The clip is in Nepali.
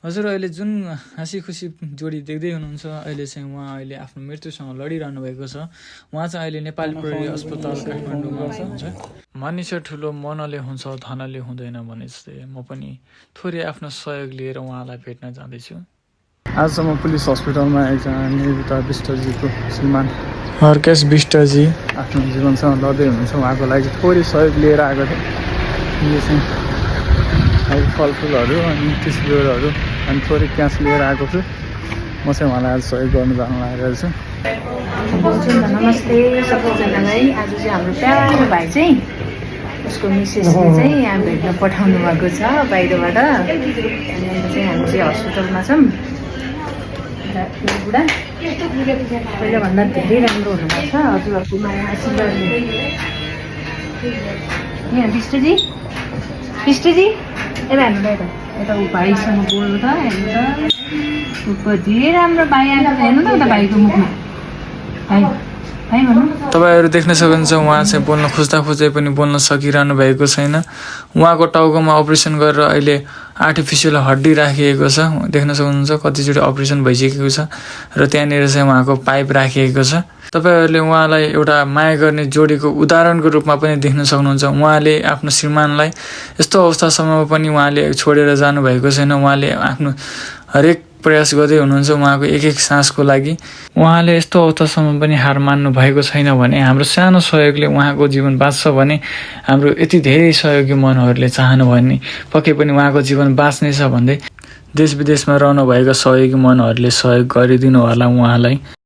हजुर अहिले जुन हाँसी खुसी जोडी देख्दै हुनुहुन्छ अहिले चाहिँ उहाँ अहिले आफ्नो मृत्युसँग लडिरहनु भएको छ। उहाँ चाहिँ अहिले नेपाली प्रहरी अस्पताल काठमाडौँमा हुन्छ। मानिस ठुलो मनले हुन्छ धनले हुँदैन भने जस्तै म पनि थोरै आफ्नो सहयोग लिएर उहाँलाई भेट्न जाँदैछु। आजसम्म पुलिस हस्पिटलमा एकजना निरुता विष्टजीको श्रीमान हरकेश विष्टजी आफ्नो जीवनसँग लड्दै हुनुहुन्छ। उहाँको लागि थोरै सहयोग लिएर आएको थिएँ। यो चाहिँ फलफुलहरू अनि तिस्बिरहरू अनि थोरै क्यास लिएर आएको छु। म चाहिँ उहाँलाई आज सहयोग गर्न जान लागेको छु। नमस्ते सबैजनालाई। आज चाहिँ हाम्रो प्यारो भाइ चाहिँ उसको मिसेसले चाहिँ यहाँ भेट्न पठाउनु भएको छ बाहिरबाट। अनि अहिले चाहिँ हामी चाहिँ हस्पिटलमा छौँ। बुढा पहिलाभन्दा धेरै राम्रो हुनुभएको छ। हजुरहरूको माया आशीर्वादले। यहाँ विष्टजी यता हेर्नु त यता ऊ भाइसँग बोल्नु त हेर्नु त कति राम्रो भाइ आएको हेर्नु त उता भाइको मुखमा भाइ भाइ भन्नु। तपाईँहरू देख्न सक्नुहुन्छ उहाँ चाहिँ बोल्न खोज्दा पनि बोल्न सकिरहनु भएको छैन। उहाँको टाउकोमा अपरेसन गरेर अहिले आर्टिफिसियल हड्डी राखिएको छ। देख्न सक्नुहुन्छ कतिचोटि अपरेसन भइसकेको छ र त्यहाँनिर चाहिँ उहाँको पाइप राखिएको छ। तपाईँहरूले उहाँलाई एउटा माया गर्ने जोडीको उदाहरणको रूपमा पनि देख्न सक्नुहुन्छ। उहाँले आफ्नो श्रीमानलाई यस्तो अवस्थासम्म पनि उहाँले छोडेर जानुभएको छैन। उहाँले आफ्नो हरेक प्रयास गर्दै हुनुहुन्छ उहाँको एक एक सासको लागि। उहाँले यस्तो अवस्थासम्म पनि हार मान्नु भएको छैन भने हाम्रो सानो सहयोगले उहाँको जीवन बाँच्छ भने हाम्रो यति धेरै सहयोगी मनहरूले चाहनु भने पक्कै पनि उहाँको जीवन बाँच्नेछ भन्दै देश विदेशमा रहनुभएका सहयोगी मनहरूले सहयोग गरिदिनु होला उहाँलाई।